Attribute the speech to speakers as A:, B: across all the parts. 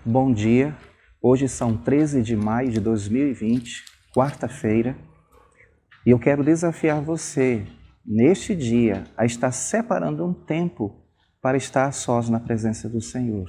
A: Bom dia, hoje são 13 de maio de 2020, quarta-feira, e eu quero desafiar você, neste dia, a estar separando um tempo para estar a sós na presença do Senhor.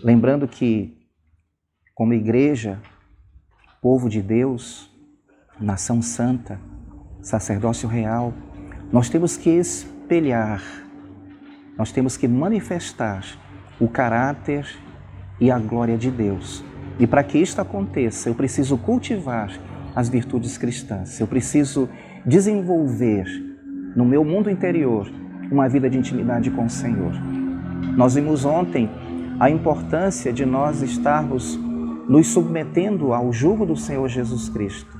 A: Lembrando que, como igreja, povo de Deus, nação santa, sacerdócio real, nós temos que espelhar, nós temos que manifestar o caráter e a glória de Deus. E para que isto aconteça, eu preciso cultivar as virtudes cristãs. Eu preciso desenvolver no meu mundo interior uma vida de intimidade com o Senhor. Nós vimos ontem a importância de nós estarmos nos submetendo ao jugo do Senhor Jesus Cristo,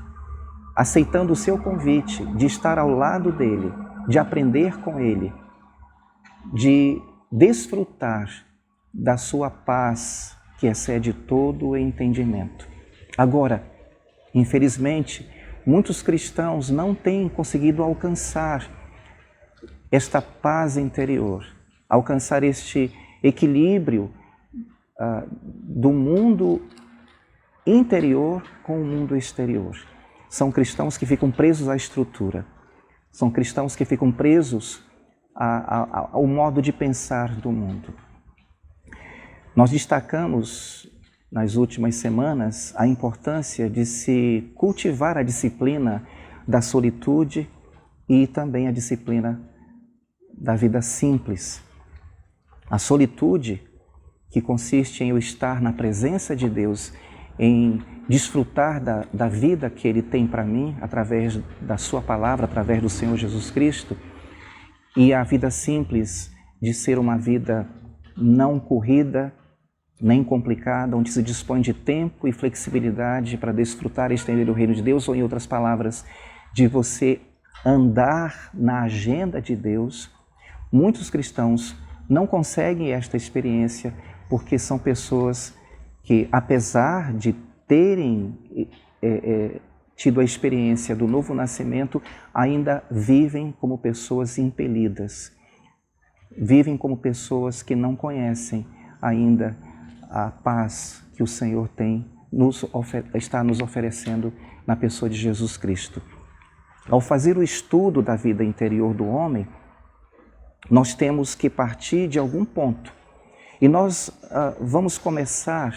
A: aceitando o seu convite de estar ao lado dele, de aprender com ele, de desfrutar da sua paz que excede todo o entendimento. Agora, infelizmente, muitos cristãos não têm conseguido alcançar esta paz interior, alcançar este equilíbrio do mundo interior com o mundo exterior. São cristãos que ficam presos à estrutura, são cristãos que ficam presos ao modo de pensar do mundo. Nós destacamos nas últimas semanas a importância de se cultivar a disciplina da solitude e também a disciplina da vida simples. A solitude, que consiste em eu estar na presença de Deus, em desfrutar da vida que Ele tem para mim, através da Sua palavra, através do Senhor Jesus Cristo, e a vida simples de ser uma vida não corrida, nem complicada, onde se dispõe de tempo e flexibilidade para desfrutar e estender o reino de Deus, ou em outras palavras, de você andar na agenda de Deus. Muitos cristãos não conseguem esta experiência porque são pessoas que, apesar de terem tido a experiência do novo nascimento, ainda vivem como pessoas impelidas, vivem como pessoas que não conhecem ainda a paz que o Senhor está nos oferecendo na pessoa de Jesus Cristo. Ao fazer o estudo da vida interior do homem, nós temos que partir de algum ponto. E nós vamos começar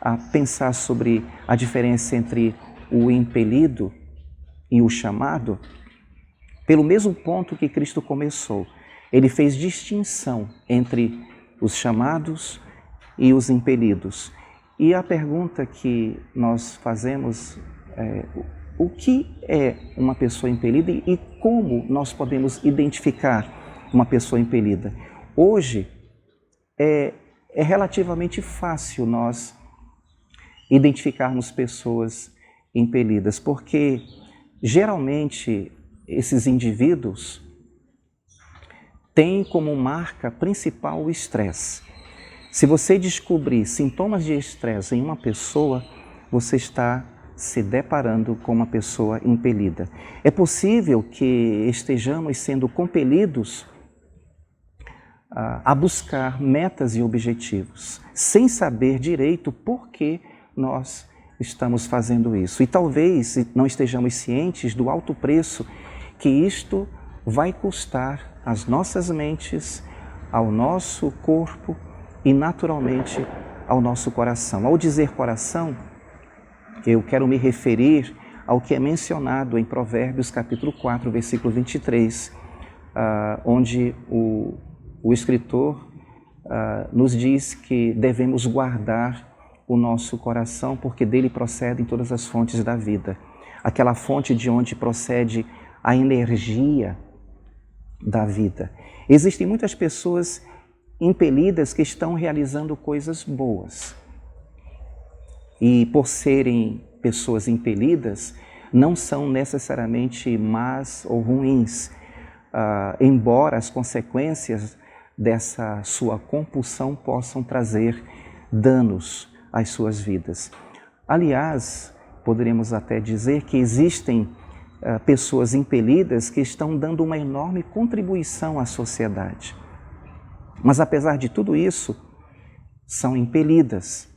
A: a pensar sobre a diferença entre o impelido e o chamado, pelo mesmo ponto que Cristo começou. Ele fez distinção entre os chamados e os impelidos. E a pergunta que nós fazemos é: o que é uma pessoa impelida e como nós podemos identificar uma pessoa impelida? Hoje é relativamente fácil nós identificarmos pessoas impelidas, porque geralmente esses indivíduos têm como marca principal o estresse. Se você descobrir sintomas de estresse em uma pessoa, você está se deparando com uma pessoa impelida. É possível que estejamos sendo compelidos a buscar metas e objetivos, sem saber direito por que nós estamos fazendo isso. E talvez não estejamos cientes do alto preço que isto vai custar às nossas mentes, ao nosso corpo e naturalmente ao nosso coração. Ao dizer coração, eu quero me referir ao que é mencionado em Provérbios capítulo 4, versículo 23, onde o escritor nos diz que devemos guardar o nosso coração, porque dele procedem todas as fontes da vida. Aquela fonte de onde procede a energia da vida. Existem muitas pessoas impelidas que estão realizando coisas boas. E por serem pessoas impelidas, não são necessariamente más ou ruins, embora as consequências dessa sua compulsão possam trazer danos às suas vidas. Aliás, poderíamos até dizer que existem pessoas impelidas que estão dando uma enorme contribuição à sociedade. Mas apesar de tudo isso, são impelidas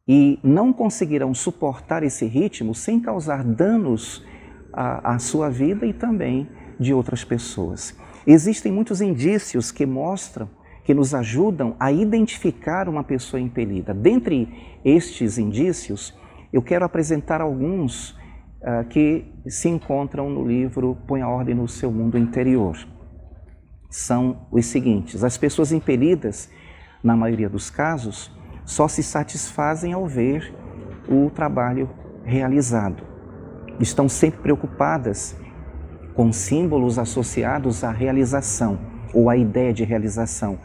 A: e não conseguirão suportar esse ritmo sem causar danos à sua vida e também de outras pessoas. Existem muitos indícios que mostram, que nos ajudam a identificar uma pessoa impelida. Dentre estes indícios, eu quero apresentar alguns que se encontram no livro Põe a Ordem no Seu Mundo Interior. São os seguintes: as pessoas impelidas, na maioria dos casos, só se satisfazem ao ver o trabalho realizado. Estão sempre preocupadas com símbolos associados à realização ou à ideia de realização.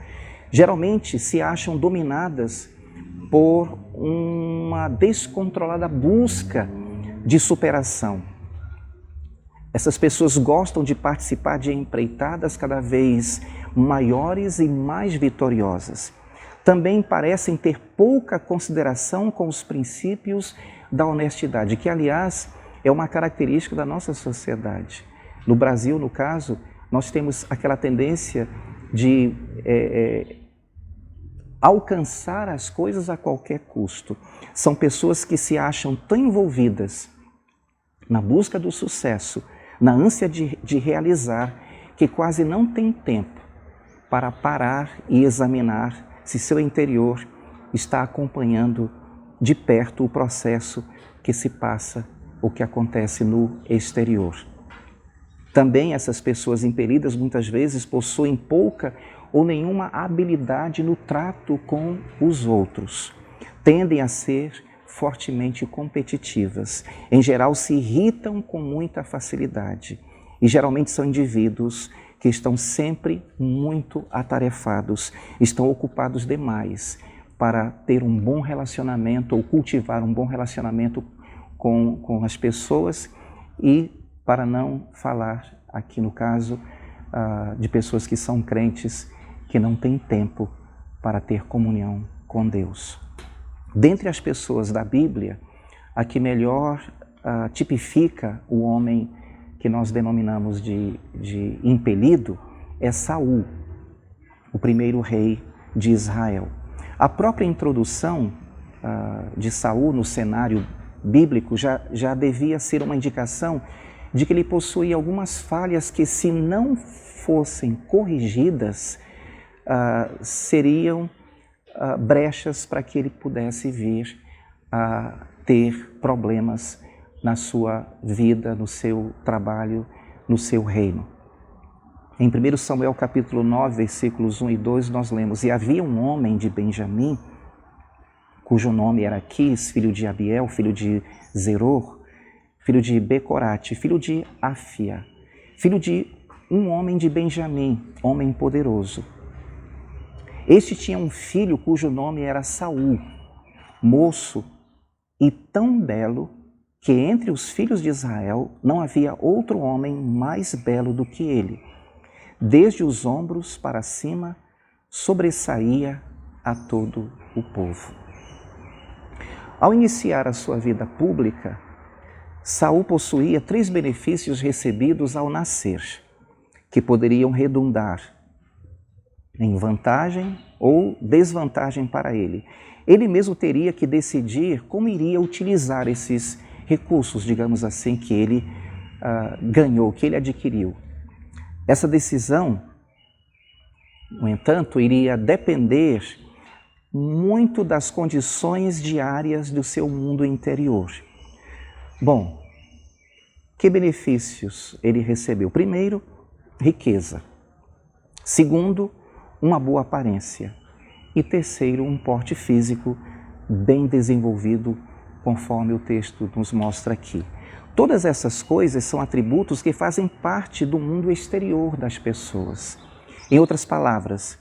A: Geralmente se acham dominadas por uma descontrolada busca de superação. Essas pessoas gostam de participar de empreitadas cada vez maiores e mais vitoriosas. Também parecem ter pouca consideração com os princípios da honestidade, que, aliás, é uma característica da nossa sociedade. No Brasil, no caso, nós temos aquela tendência de alcançar as coisas a qualquer custo. São pessoas que se acham tão envolvidas na busca do sucesso, na ânsia de realizar, que quase não tem tempo para parar e examinar se seu interior está acompanhando de perto o processo que se passa ou que acontece no exterior. Também essas pessoas impelidas muitas vezes possuem pouca ou nenhuma habilidade no trato com os outros. Tendem a ser fortemente competitivas. Em geral, se irritam com muita facilidade. E geralmente são indivíduos que estão sempre muito atarefados, estão ocupados demais para ter um bom relacionamento ou cultivar um bom relacionamento com as pessoas, e para não falar, aqui no caso, de pessoas que são crentes, que não têm tempo para ter comunhão com Deus. Dentre as pessoas da Bíblia, a que melhor tipifica o homem que nós denominamos de impelido é Saul, o primeiro rei de Israel. A própria introdução de Saul no cenário bíblico já devia ser uma indicação de que ele possuía algumas falhas que, se não fossem corrigidas, seriam brechas para que ele pudesse vir a ter problemas na sua vida, no seu trabalho, no seu reino. Em 1 Samuel capítulo 9, versículos 1 e 2, nós lemos: E havia um homem de Benjamim, cujo nome era Quis, filho de Abiel, filho de Zeror, filho de Becorate, filho de Afia, filho de um homem de Benjamim, homem poderoso. Este tinha um filho cujo nome era Saul, moço e tão belo que entre os filhos de Israel não havia outro homem mais belo do que ele. Desde os ombros para cima, sobressaía a todo o povo. Ao iniciar a sua vida pública, Saul possuía 3 benefícios recebidos ao nascer, que poderiam redundar em vantagem ou desvantagem para ele. Ele mesmo teria que decidir como iria utilizar esses recursos, digamos assim, que ele ganhou, que ele adquiriu. Essa decisão, no entanto, iria depender muito das condições diárias do seu mundo interior. Bom, que benefícios ele recebeu? Primeiro, riqueza. Segundo, uma boa aparência. E terceiro, um porte físico bem desenvolvido, conforme o texto nos mostra aqui. Todas essas coisas são atributos que fazem parte do mundo exterior das pessoas. Em outras palavras,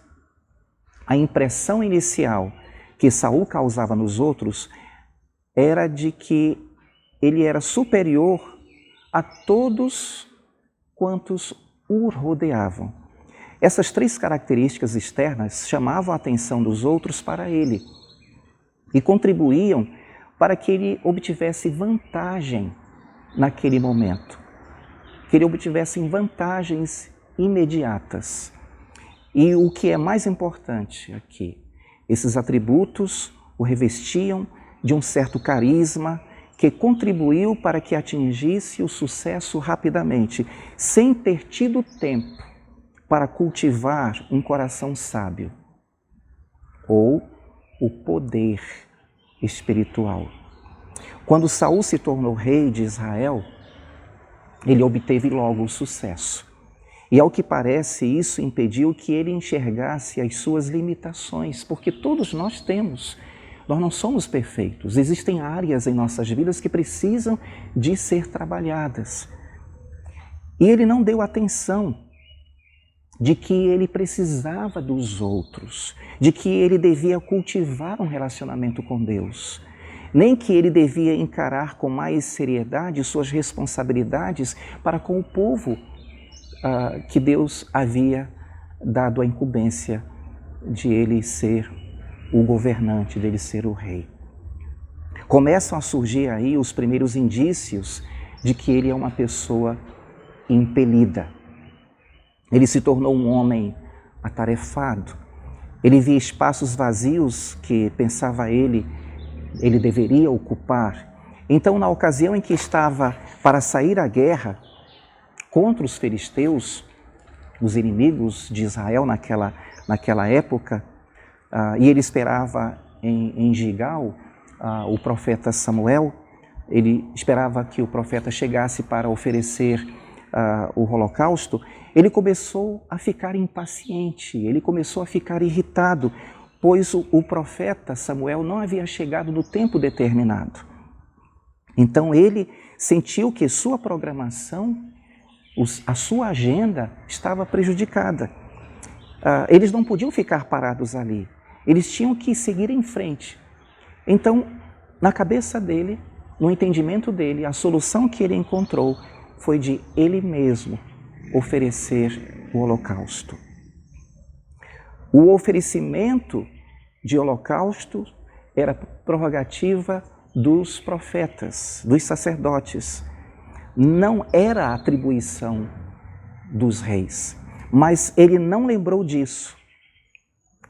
A: a impressão inicial que Saul causava nos outros era de que ele era superior a todos quantos o rodeavam. Essas 3 características externas chamavam a atenção dos outros para ele e contribuíam para que ele obtivesse vantagem naquele momento, que ele obtivesse vantagens imediatas. E o que é mais importante aqui, Esses atributos o revestiam de um certo carisma que contribuiu para que atingisse o sucesso rapidamente, sem ter tido tempo para cultivar um coração sábio ou o poder espiritual. Quando Saul se tornou rei de Israel, ele obteve logo o sucesso. E ao que parece, isso impediu que ele enxergasse as suas limitações, porque todos nós temos. Nós não somos perfeitos. Existem áreas em nossas vidas que precisam de ser trabalhadas. E ele não deu atenção de que ele precisava dos outros, de que ele devia cultivar um relacionamento com Deus, nem que ele devia encarar com mais seriedade suas responsabilidades para com o povo que Deus havia dado a incumbência de ele ser o governante, dele ser o rei. Começam a surgir aí os primeiros indícios de que ele é uma pessoa impelida. Ele se tornou um homem atarefado. Ele via espaços vazios que, pensava ele deveria ocupar. Então, na ocasião em que estava para sair à guerra contra os filisteus, os inimigos de Israel naquela época, e ele esperava em Gigal o profeta Samuel, ele esperava que o profeta chegasse para oferecer o holocausto. Ele começou a ficar impaciente, ele começou a ficar irritado, pois o profeta Samuel não havia chegado no tempo determinado. Então ele sentiu que sua programação, a sua agenda estava prejudicada. Eles não podiam ficar parados ali, eles tinham que seguir em frente. Então, na cabeça dele, no entendimento dele, a solução que ele encontrou foi de ele mesmo oferecer o holocausto. O oferecimento de holocausto era prerrogativa dos profetas, dos sacerdotes. Não era atribuição dos reis. Mas ele não lembrou disso.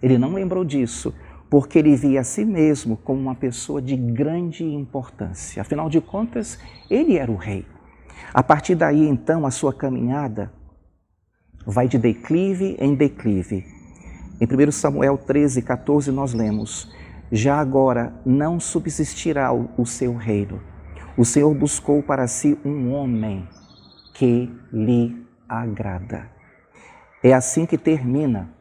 A: Ele não lembrou disso porque ele via a si mesmo como uma pessoa de grande importância. Afinal de contas, ele era o rei. A partir daí, então, a sua caminhada vai de declive em declive. Em 1 Samuel 13:14 nós lemos: já agora não subsistirá o seu reino. O Senhor buscou para si um homem que lhe agrada. É assim que termina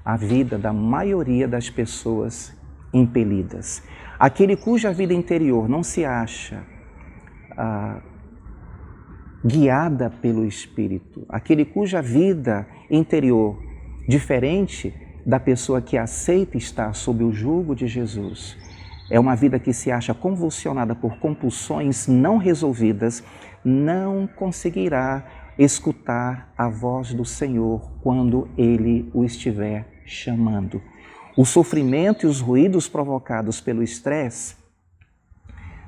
A: a vida da maioria das pessoas impelidas. Aquele cuja vida interior não se acha guiada pelo Espírito, aquele cuja vida interior, diferente da pessoa que aceita estar sob o jugo de Jesus, é uma vida que se acha convulsionada por compulsões não resolvidas, não conseguirá escutar a voz do Senhor quando Ele o estiver chamando. O sofrimento e os ruídos provocados pelo estresse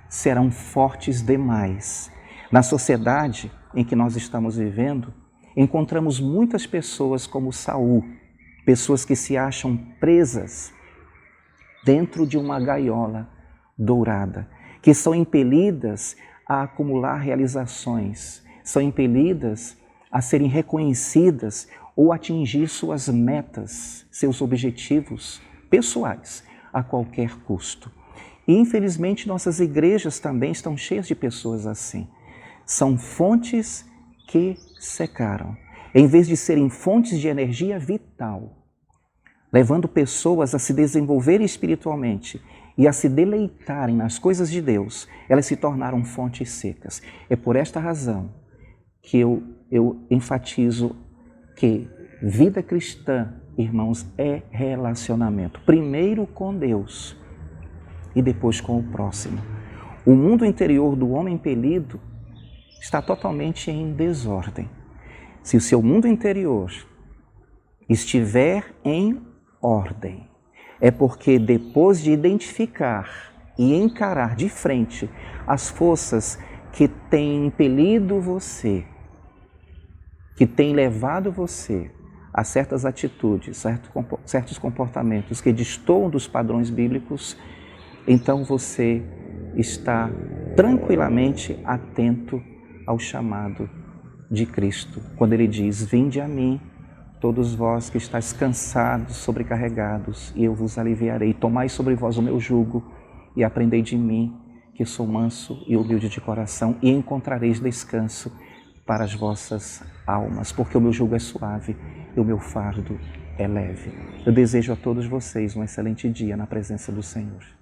A: serão fortes demais. Na sociedade em que nós estamos vivendo, encontramos muitas pessoas como Saul, pessoas que se acham presas dentro de uma gaiola dourada, que são impelidas a acumular realizações, são impelidas a serem reconhecidas ou atingir suas metas, seus objetivos pessoais a qualquer custo. E, infelizmente, nossas igrejas também estão cheias de pessoas assim. São fontes que secaram. Em vez de serem fontes de energia vital, levando pessoas a se desenvolverem espiritualmente e a se deleitarem nas coisas de Deus, elas se tornaram fontes secas. É por esta razão que eu enfatizo que vida cristã, irmãos, é relacionamento. Primeiro com Deus e depois com o próximo. O mundo interior do homem impelido está totalmente em desordem. Se o seu mundo interior estiver em ordem, é porque depois de identificar e encarar de frente as forças que têm impelido você, que têm levado você a certas atitudes, certos comportamentos que destoam dos padrões bíblicos, então você está tranquilamente atento ao chamado de Cristo, quando Ele diz: vinde a mim, todos vós que estáis cansados, sobrecarregados, e eu vos aliviarei. Tomai sobre vós o meu jugo e aprendei de mim, que sou manso e humilde de coração, e encontrareis descanso para as vossas almas, porque o meu jugo é suave e o meu fardo é leve. Eu desejo a todos vocês um excelente dia na presença do Senhor.